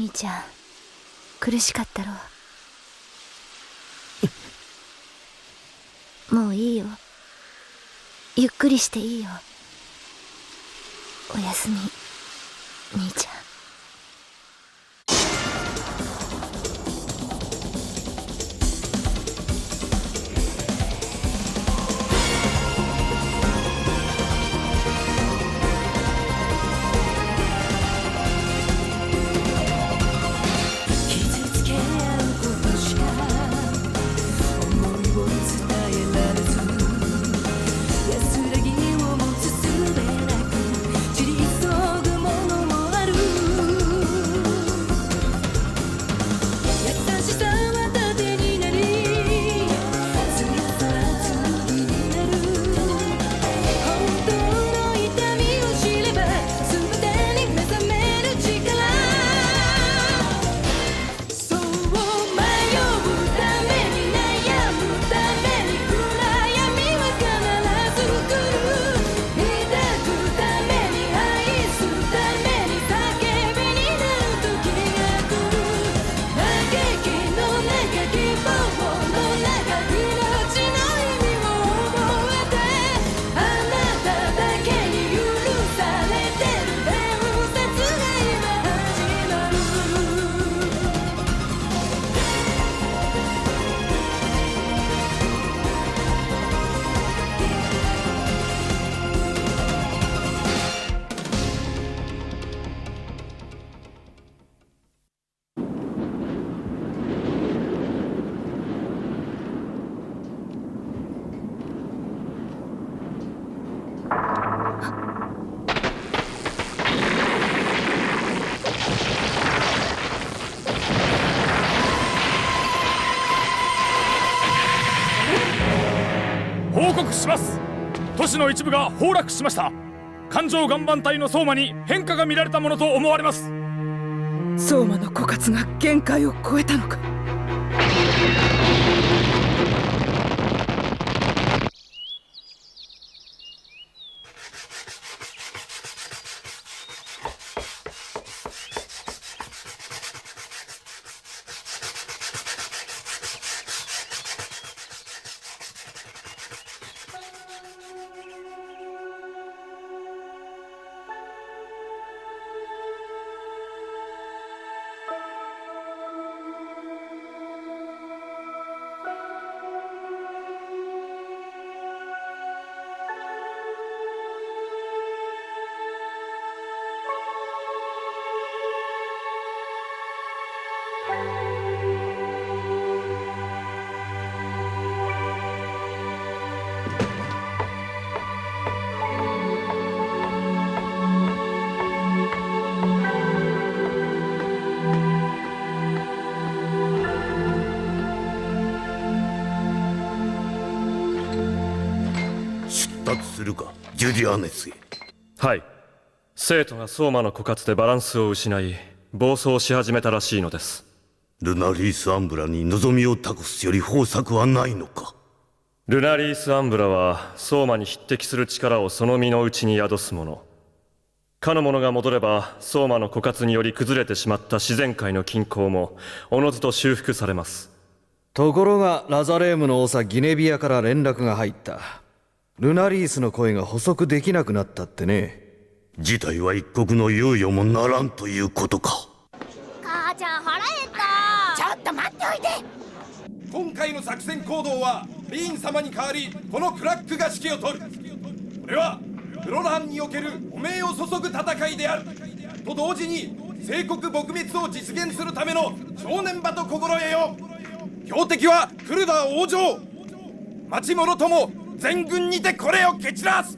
兄ちゃん苦しかったろう。もういいよ、ゆっくりしていいよ。おやすみ兄ちゃん。報告します。都市の一部が崩落しました。環状岩盤帯の相馬に変化が見られたものと思われます。相馬の枯渇が限界を超えたのか。するか、ジュディアネスへ。はい。生徒が相馬の枯渇でバランスを失い暴走し始めたらしいのです。ルナリース・アンブラに望みを託すより方策はないのか。ルナリース・アンブラは相馬に匹敵する力をその身の内に宿すもの。かの者が戻れば相馬の枯渇により崩れてしまった自然界の均衡もおのずと修復されます。ところがラザレームの長ギネビアから連絡が入った。ルナリースの声が捕捉できなくなったってね。事態は一刻の猶予もならんということか。母ちゃん腹減った。ちょっと待っておいて。今回の作戦行動はリーン様に代わりこのクラックが指揮を執る。これはクロランにおける汚名を注ぐ戦いであると同時に聖国撲滅を実現するための正念場と心得よ。標的はクルダ王城。町者とも全軍にてこれを蹴散らす。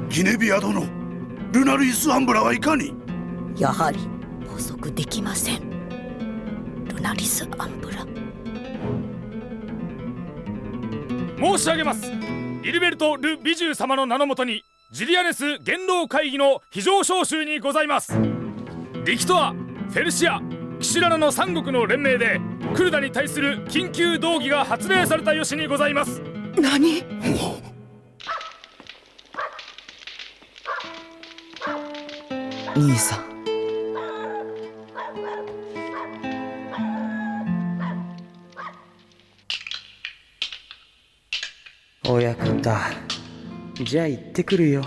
ギネビア殿、ルナリース・アンブラはいかに。やはり捕捉できません。ルナリス・アンブラ。申し上げます。イルベルト・ル・ビジュー様の名のもとにジリアネス元老会議の非常招集にございます。リキトア、フェルシア、キシラナの三国の連名でクルダに対する緊急動議が発令された由にございます。何？兄さん、親方、じゃあ行ってくるよ。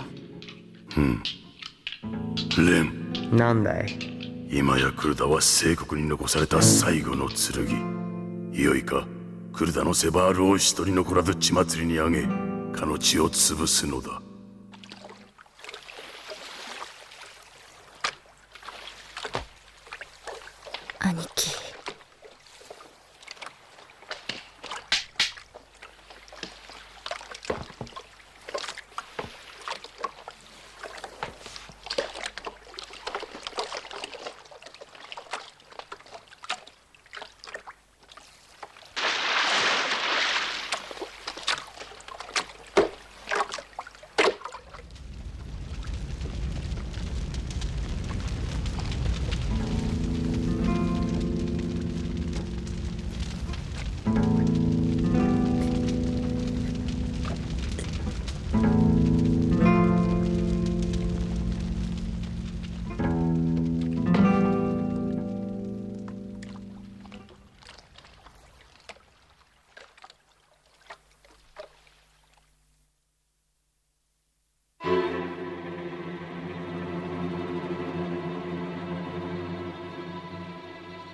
レン、なんだい？今やクルダは聖国に残された最後の剣。いよいか、クルダのセバールを一人残らず血祭りにあげ、かの地を潰すのだ。兄貴。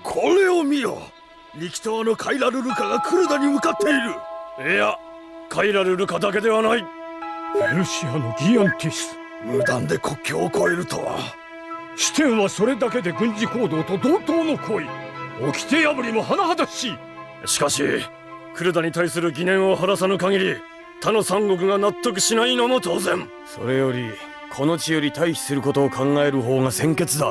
これを見よ。リキトアのカイラルルカがクルダに向かっている。いや、カイラルルカだけではない。フェルシアのギアンティス、無断で国境を越えるとは。視点はそれだけで軍事行動と同等の行為。掟破りも甚だしい。しかしクルダに対する疑念を晴らさぬ限り、他の三国が納得しないのも当然。それよりこの地より退避することを考える方が先決だ。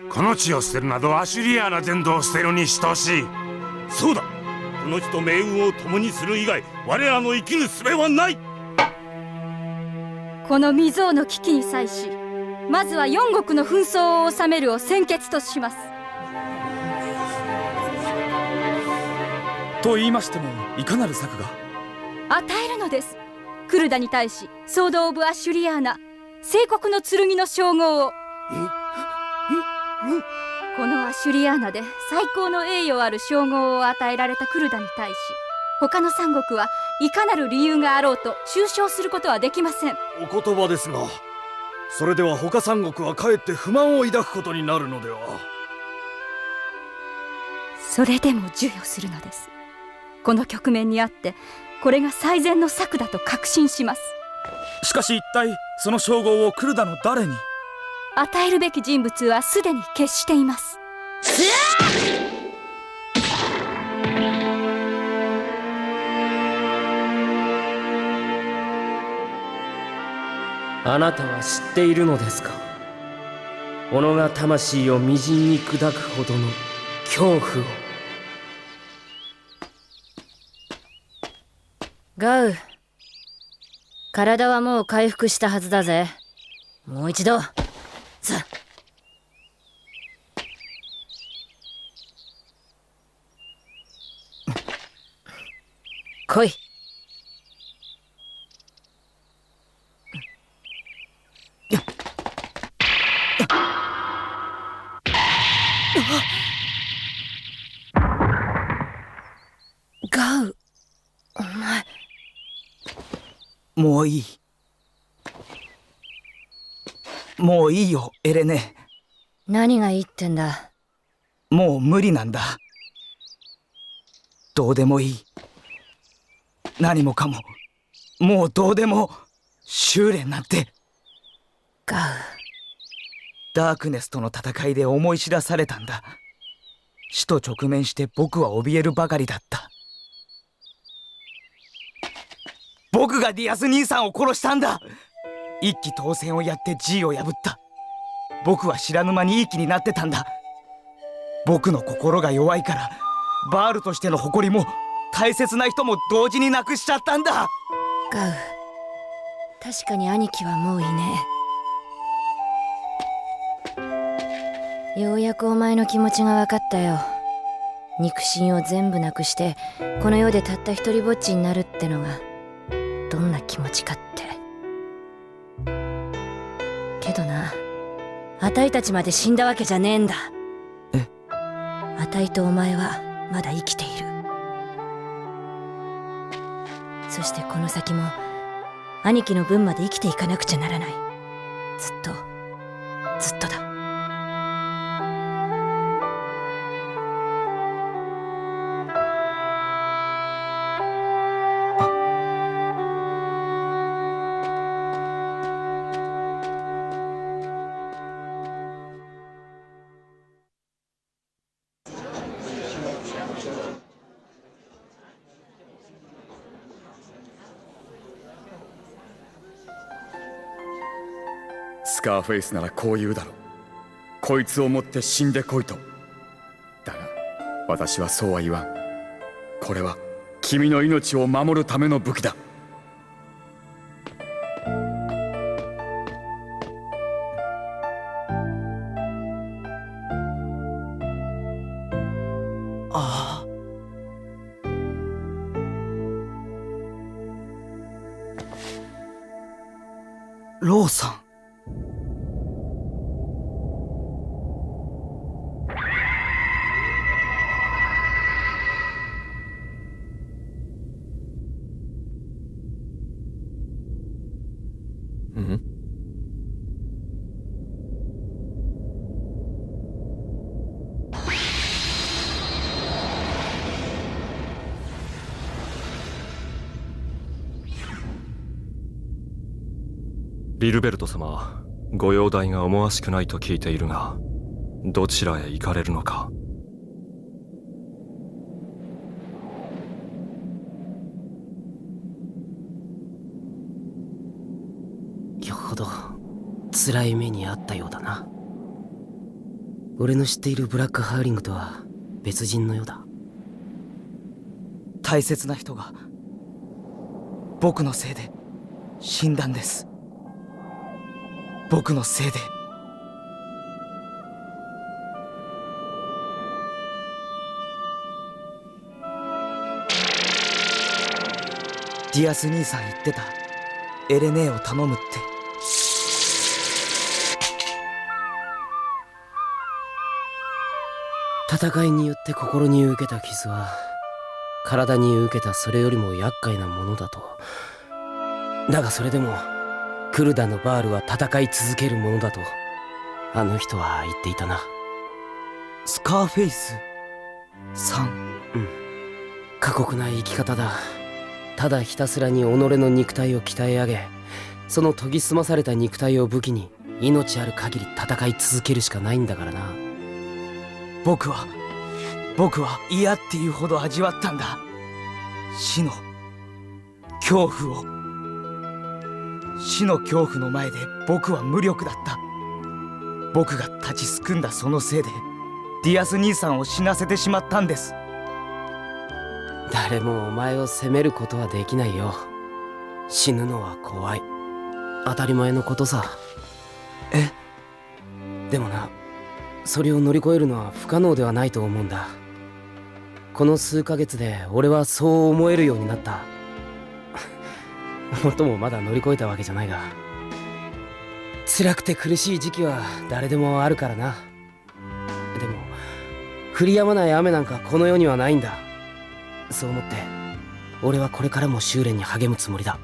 この地を捨てるなどアシュリアーナ全土を捨てるに等しい。そうだ、この地と命運を共にする以外我らの生きる術はない。この未曾有の危機に際し、まずは四国の紛争を収めるを先決とします。と言いましても、いかなる策が？与えるのです。クルダに対しソード・オブ・アシュリアーナ、聖国の剣の称号を。このアシュリアーナで最高の栄誉ある称号を与えられたクルダに対し、他の三国はいかなる理由があろうと中傷することはできません。お言葉ですが、それでは他三国はかえって不満を抱くことになるのでは。それでも授与するのです。この局面にあってこれが最善の策だと確信します。しかし一体その称号をクルダの誰に？与えるべき人物はすでに決しています。あなたは知っているのですか？己が魂をみじんに砕くほどの恐怖を。ガウ、体はもう回復したはずだぜ。もう一度。さあ。来い。ガウ、お前。もういい。もういいよ、エレネ。何がいいってんだ。もう無理なんだ。どうでもいい。何もかも、もうどうでも。修練なんて。ガウ。ダークネスとの戦いで思い知らされたんだ。死と直面して僕は怯えるばかりだった。僕がディアス兄さんを殺したんだ。一騎当選をやって G を破った。僕は知らぬ間にいい気になってたんだ。僕の心が弱いからバールとしての誇りも大切な人も同時になくしちゃったんだ。ガウ、確かに兄貴はもういねえ。ようやくお前の気持ちが分かったよ。肉親を全部なくしてこの世でたった一人ぼっちになるってのがどんな気持ちかって。けどな、あたいたちまで死んだわけじゃねえんだ。え？あたいとお前はまだ生きている。そしてこの先も兄貴の分まで生きていかなくちゃならない。ずっとずっとだ。スカーフェイスならこう言うだろう。こいつをもって死んでこいと。だが私はそうは言わん。これは君の命を守るための武器だ。ああ、ローさん。ビルベルト様、ご容体が思わしくないと聞いているが、どちらへ行かれるのか。よほど辛い目にあったようだな。俺の知っているブラックハウリングとは別人のようだ。大切な人が僕のせいで死んだんです。僕のせいで。ディアス兄さん言ってた。エレネーを頼むって。戦いによって心に受けた傷は体に受けたそれよりも厄介なものだと。だがそれでもクルダのバールは戦い続けるものだとあの人は言っていたな。スカーフェイスさん。うん、過酷な生き方だ。ただひたすらに己の肉体を鍛え上げ、その研ぎ澄まされた肉体を武器に命ある限り戦い続けるしかないんだからな。僕は嫌っていうほど味わったんだ。死の恐怖を。死の恐怖の前で僕は無力だった。僕が立ちすくんだそのせいでディアス兄さんを死なせてしまったんです。誰もお前を責めることはできないよ。死ぬのは怖い。当たり前のことさ。え？でもな、それを乗り越えるのは不可能ではないと思うんだ。この数ヶ月で俺はそう思えるようになった。もっともまだ乗り越えたわけじゃないが、辛くて苦しい時期は誰でもあるからな。でも降り止まない雨なんかこの世にはないんだ。そう思って俺はこれからも修練に励むつもりだ。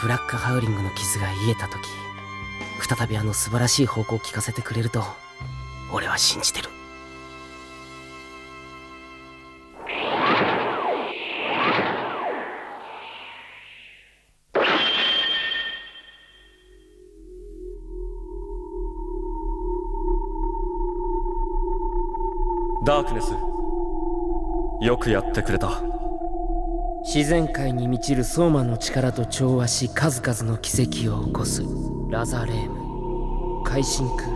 ブラックハウリングの傷が癒えた時、再びあの素晴らしい方向を聞かせてくれると俺は信じてる。ダークネス、よくやってくれた。自然界に満ちるソーマの力と調和し数々の奇跡を起こすラザレーム、海神空、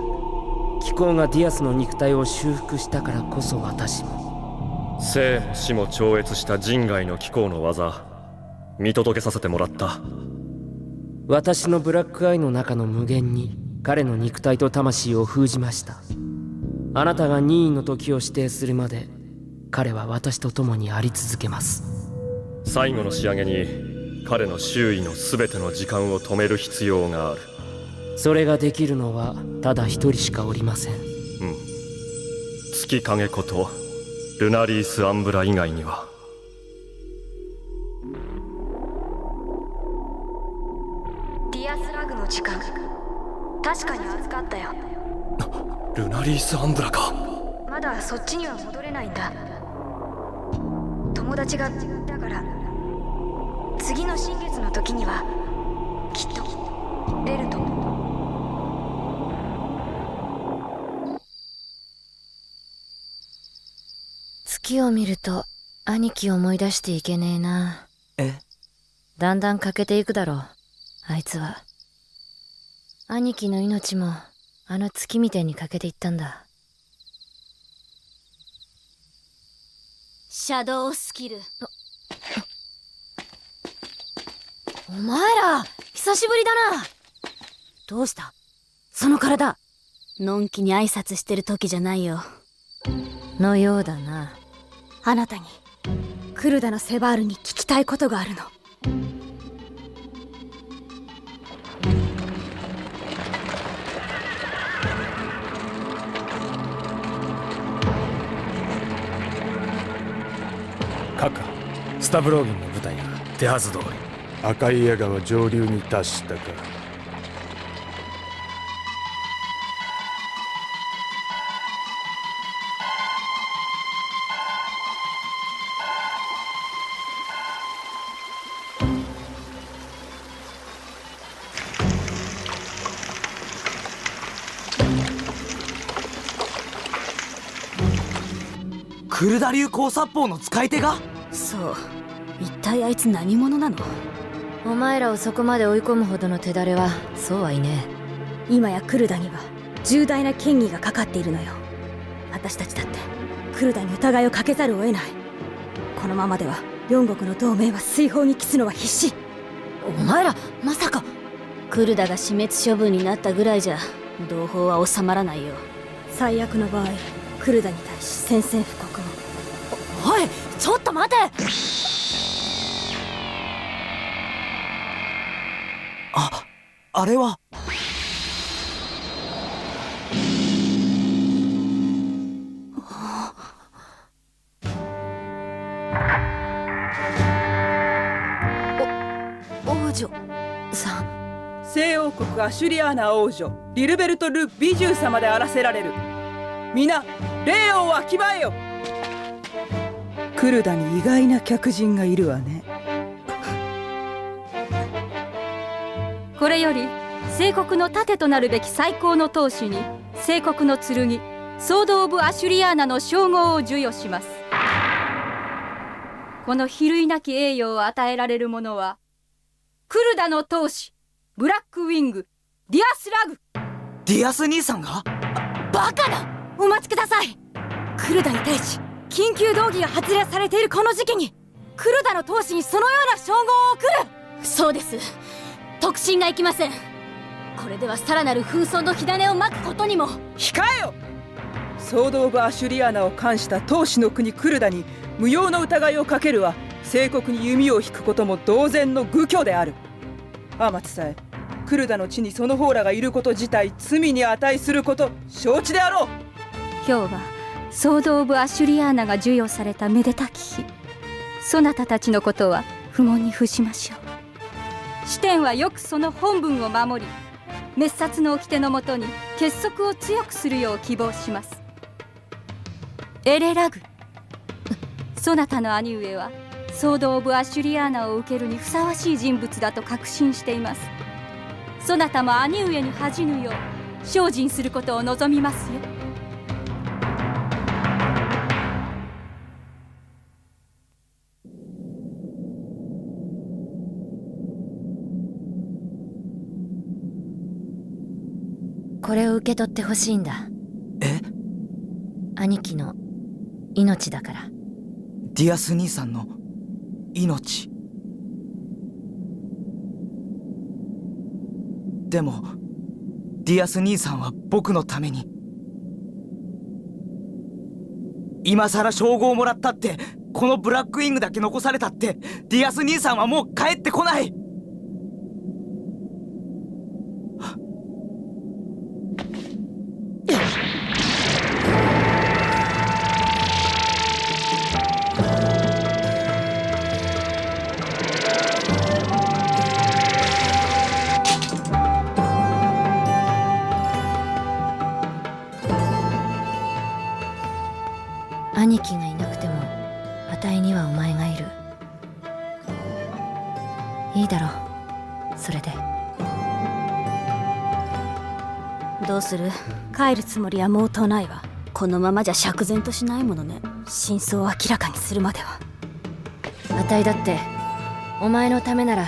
気候がディアスの肉体を修復したからこそ私も生も死も超越した人外の気候の技見届けさせてもらった。私のブラックアイの中の無限に彼の肉体と魂を封じました。あなたが任意の時を指定するまで彼は私と共にあり続けます。最後の仕上げに彼の周囲の全ての時間を止める必要がある。それができるのはただ一人しかおりません。月影ことルナリース・アンブラ以外には。ディアスラグの時間確かに預かったよ。ルナリース・アンブラか。まだそっちには戻れないんだ。友達がだから次の新月の時にはきっと出ると思う。月を見ると兄貴を思い出していけねえな。だんだん欠けていくだろう。あいつは兄貴の命もあの月みてえに欠けていったんだ。シャドウスキル。お前ら久しぶりだな。どうしたその体。のんきに挨拶してる時じゃないよ。のようだな。あなたにクルダのセバールに聞きたいことがあるの。カカ、スタブローギンの部隊が手はず通り赤い矢川上流に達したか。クルダ流高殺法の使い手が。そう、一体あいつ何者なの。お前らをそこまで追い込むほどの手だれはそうはいねえ。今やクルダには重大な嫌疑がかかっているのよ。私たちだってクルダに疑いをかけざるを得ない。このままでは四国の同盟は水泡に帰すのは必至。お前らまさか。クルダが死滅処分になったぐらいじゃ同胞は収まらないよ。最悪の場合クルダに対し宣戦布告を。おいちょっと待て。あれは。王女さん。西王国アシュリアーナ王女リルベルト・ル・ビジュー様であらせられる。皆礼をわきまえよ。クルダに意外な客人がいるわね。これより聖国の盾となるべき最高の闘士に聖国の剣ソード・オブ・アシュリアーナの称号を授与します。この比類なき栄誉を与えられる者はクルダの闘士ブラックウィングディアス・ラグ。ディアス兄さんが。バカだ。お待ちください。クルダに対し緊急動議が発令されているこの時期にクルダの闘士にそのような称号を贈る。そうです。特進がいきません。これではさらなる紛争の火種をまくことにも。控えよ。ソード・オブ・アシュリアーナを冠した闘士の国クルダに無用の疑いをかけるは聖国に弓を引くことも同然の愚挙である。アマツさえクルダの地にその方らがいること自体罪に値すること承知であろう。今日はソード・オブ・アシュリアーナが授与されためでたき日。そなたたちのことは不問に付しましょう。視点はよくその本文を守り滅殺の掟のもとに結束を強くするよう希望します。エレラグ、そなたの兄上はソード・オブ・アシュリアーナを受けるにふさわしい人物だと確信しています。そなたも兄上に恥じぬよう精進することを望みますよ。これを受け取ってほしいんだ。兄貴の命だから。ディアス兄さんの命。でもディアス兄さんは僕のために今さら称号をもらったってこのブラックウィングだけ残されたってディアス兄さんはもう帰ってこない。兄貴がいなくてもあたいにはお前がいる。いいだろう、それで。どうする？帰るつもりはもうとないわ。このままじゃ釈然としないものね。真相を明らかにするまでは。あたいだってお前のためなら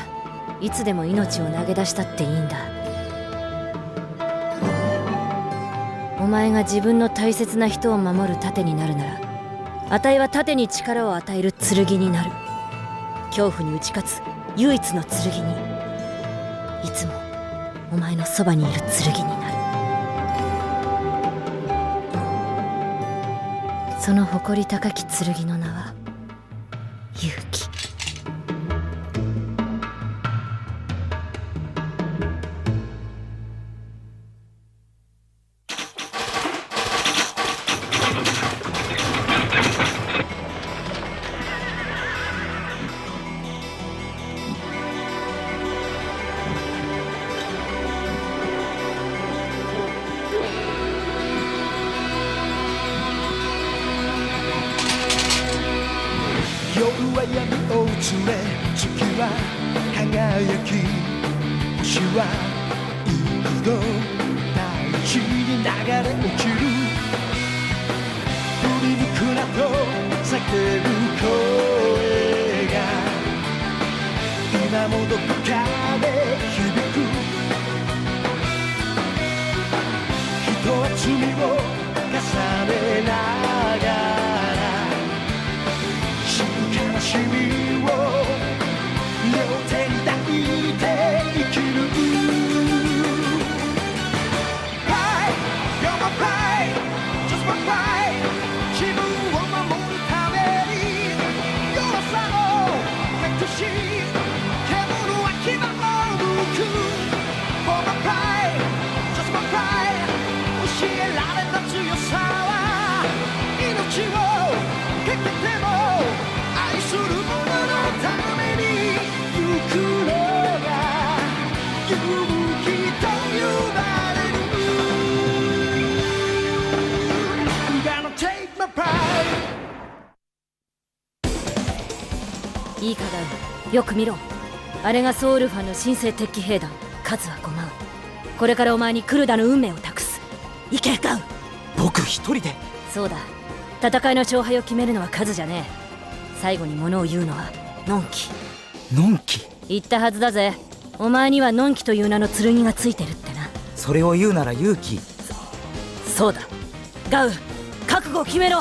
いつでも命を投げ出したっていいんだ。お前が自分の大切な人を守る盾になるなら、あたいは盾に力を与える剣になる。恐怖に打ち勝つ唯一の剣に、いつもお前のそばにいる剣になる。その誇り高き剣の名は勇気。夜は闇を連れ月は輝き、星は幾度大地に流れ落ちる。振り向くなと叫ぶ声が今もどこかで響く。人は罪を重ねながら悲しみを両手に抱いて生きる。 Pride, you're my pride, just my pride。 自分を守るために弱さを隠し獣は牙をむく。 For my pride, just my pride。 教えられた強さは命をかけても愛する者のために行くのが勇気と呼ばれる。 I'm gonna take my pride。 いいかだ、よく見ろ。あれがソウルファンの新生鉄騎兵団、数は5万。これからお前にクルダの運命を託す。行けガウ。僕一人で？そうだ、戦いの勝敗を決めるのは数じゃねえ。最後に物を言うのはのんき。のんき？言ったはずだぜ。お前にはのんきという名の剣がついてるってな。それを言うなら勇気。そうだ、ガウ、覚悟を決めろ。